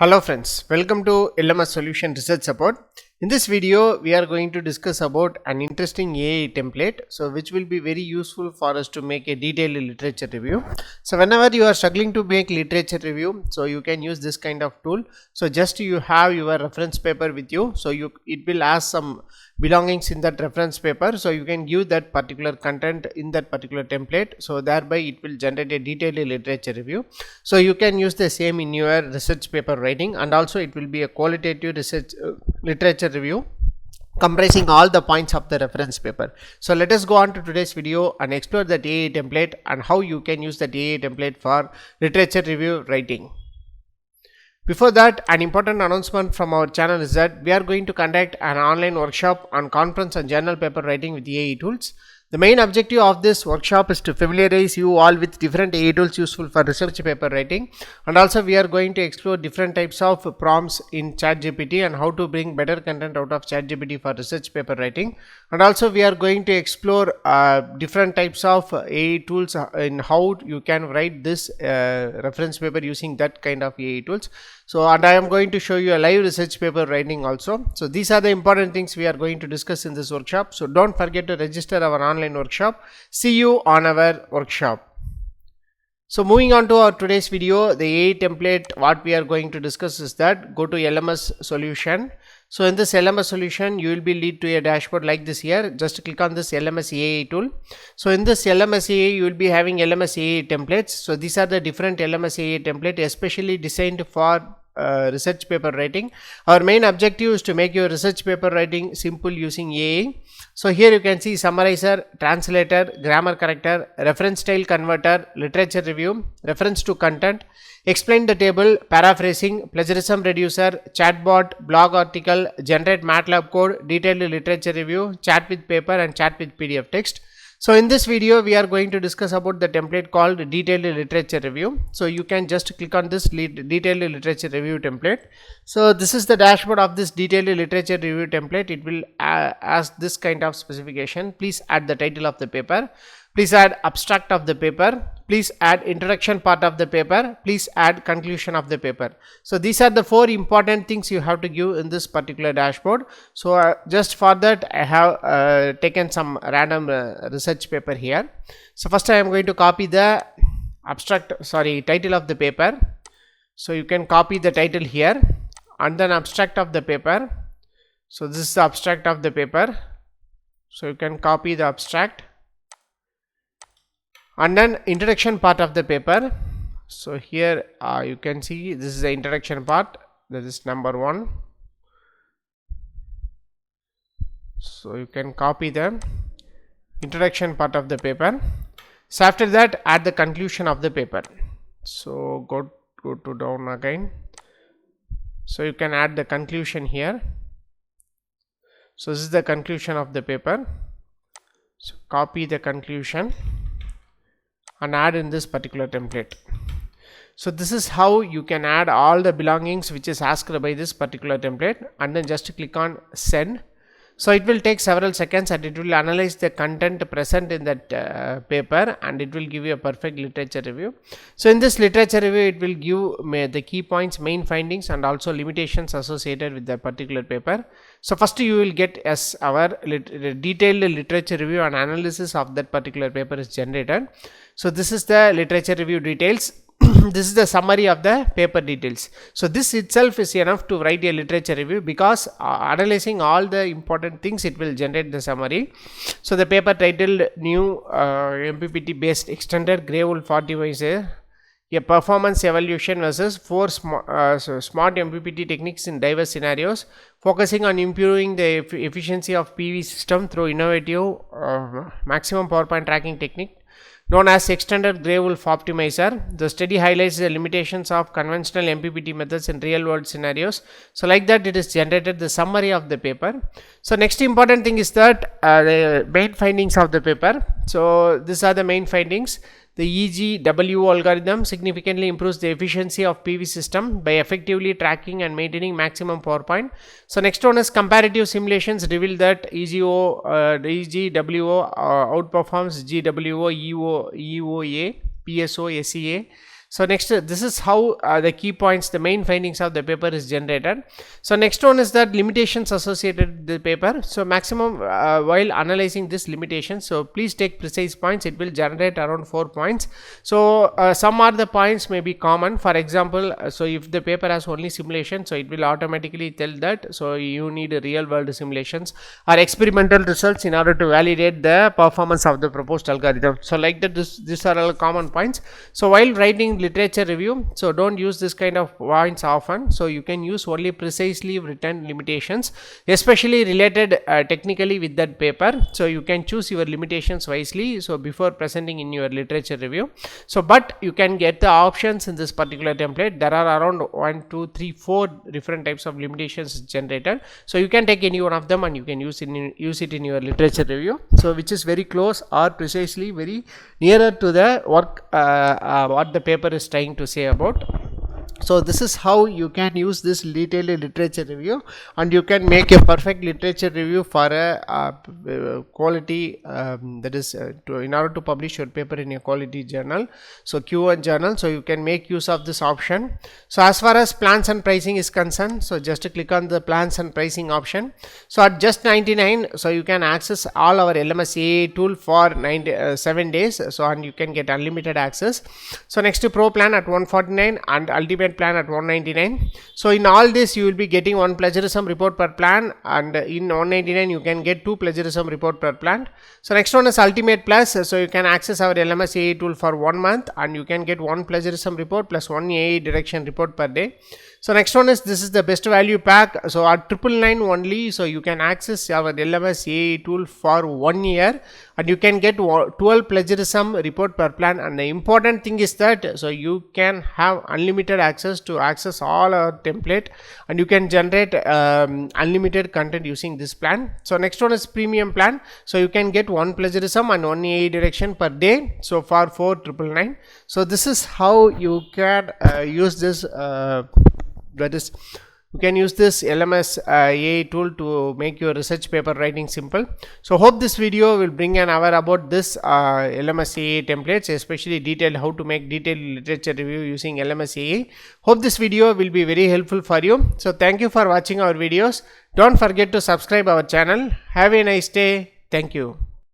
Hello friends, welcome to LMS Solution Research Support. In this video, we are going to discuss about an interesting AI template, which will be very useful for us to make a detailed literature review. So whenever you are struggling to make literature review, you can use this kind of tool. So just you have your reference paper with you, it will ask some belongings in that reference paper, so you can give that particular content in that particular template, so thereby it will generate a detailed literature review. So you can use the same in your research paper writing, and also it will be a qualitative research literature review comprising all the points of the reference paper. So let us go on to today's video and explore that AI template and how you can use that AI template for literature review writing. Before that, an important announcement from our channel is that we are going to conduct an online workshop on conference and journal paper writing with AI tools. The main objective of this workshop is to familiarize you all with different AI tools useful for research paper writing, and also we are going to explore different types of prompts in ChatGPT and how to bring better content out of ChatGPT for research paper writing, and also we are going to explore different types of AI tools in how you can write this reference paper using that kind of AI tools. And I am going to show you a live research paper writing also. So these are the important things we are going to discuss in this workshop. So don't forget to register our online workshop. See you on our workshop. So moving on to our today's video, the AI template, what we are going to discuss is that go to LMS solution. So in this LMS solution, you will be lead to a dashboard like this here. Just click on this LMS AI tool. So in this LMS AI, you will be having LMS AI templates. So these are the different LMS AI template, especially designed for research paper writing. Our main objective is to make your research paper writing simple using AI. So here you can see summarizer, translator, grammar corrector, reference style converter, literature review, reference to content, explain the table, paraphrasing, plagiarism reducer, chatbot, blog article, generate MATLAB code, detailed literature review, chat with paper and chat with PDF text. So in this video, we are going to discuss about the template called detailed literature review. So you can just click on this detailed literature review template. So this is the dashboard of this detailed literature review template. It will ask this kind of specification. Please add the title of the paper. Please add abstract of the paper. Please add introduction part of the paper. Please add conclusion of the paper. So these are the 4 important things you have to give in this particular dashboard. So just for that, I have taken some random research paper here. So first I am going to copy the title of the paper. So you can copy the title here, and then abstract of the paper. So this is the abstract of the paper. So you can copy the abstract, and then introduction part of the paper. So here you can see this is the introduction part, that is number 1. So you can copy the introduction part of the paper. So after that, add the conclusion of the paper. So go to down again. So you can add the conclusion here. So this is the conclusion of the paper. So copy the conclusion and add in this particular template. So this is how you can add all the belongings which is asked by this particular template, and then just click on send. So it will take several seconds and it will analyze the content present in that paper, and it will give you a perfect literature review. So in this literature review, it will give the key points, main findings, and also limitations associated with the particular paper. So first you will get as our detailed literature review and analysis of that particular paper is generated. So this is the literature review details. This is the summary of the paper details. So this itself is enough to write a literature review, because analyzing all the important things, it will generate the summary. So the paper titled new MPPT based extended 𝐤𝐬 𝐕𝐢𝐝 a performance evaluation versus 4 smart MPPT techniques in diverse scenarios, focusing on improving the efficiency of PV system through innovative maximum power point tracking technique known as extended 𝐤𝐬 𝐕𝐢𝐝. The study highlights the limitations of conventional MPPT methods in real world scenarios. So like that, it is generated the summary of the paper. So next important thing is that the main findings of the paper. So these are the main findings. The 𝐬𝐨𝐬 algorithm significantly improves the efficiency of PV system by effectively tracking and maintaining maximum power point. So next one is comparative simulations reveal that 𝐬𝐸 outperforms 𝐠𝐸, 𝐸𝐸, PSO, SEA. So next, this is how the key points, the main findings of the paper is generated. So next one is that limitations associated with the paper. So maximum while analyzing this limitation, so please take precise points. It will generate around 4 points. So some are the points may be common. For example, so if the paper has only simulation, so it will automatically tell that so you need real world simulations or experimental results in order to validate the performance of the proposed algorithm. So like that, these are all common points. So while writing literature review, so don't use this kind of points often. So you can use only precisely written limitations, especially related technically with that paper. So you can choose your limitations wisely, so before presenting in your literature review. So but you can get the options in this particular template. There are around 1 2 3 4 different types of limitations generated. So you can take any one of them and you can use it in your literature review, so which is very close or precisely very nearer to the work what the paper is trying to say about. So this is how you can use this detailed literature review, and you can make a perfect literature review for a quality that is in order to publish your paper in a quality journal, so Q1 journal. So you can make use of this option. So as far as plans and pricing is concerned, so just click on the plans and pricing option. So at just 99, so you can access all our LMS AI tool for 7 days, so and you can get unlimited access. So next to Pro Plan at 149 and Ultimate Plan at 199. So in all this you will be getting 1 plagiarism report per plan, and in 199 you can get 2 plagiarism report per plan. So next one is Ultimate Plus. So you can access our LMS AI tool for 1 month, and you can get 1 plagiarism report plus 1 AI direction report per day. So next one is, this is the best value pack. So at 999 only, so you can access our LMS AI tool for 1 year, and you can get 12 plagiarism report per plan. And the important thing is that so you can have unlimited access to access all our template, and you can generate unlimited content using this plan. So next one is Premium Plan. So you can get 1 plagiarism and 1 AI direction per day, so for 4,999. So this is how you can use this that is, you can use this LMS AI tool to make your research paper writing simple. So hope this video will bring an aware about this LMS AI templates, especially detailed how to make detailed literature review using LMS AI. Hope this video will be very helpful for you. So thank you for watching our videos. Don't forget to subscribe our channel. Have a nice day. Thank you.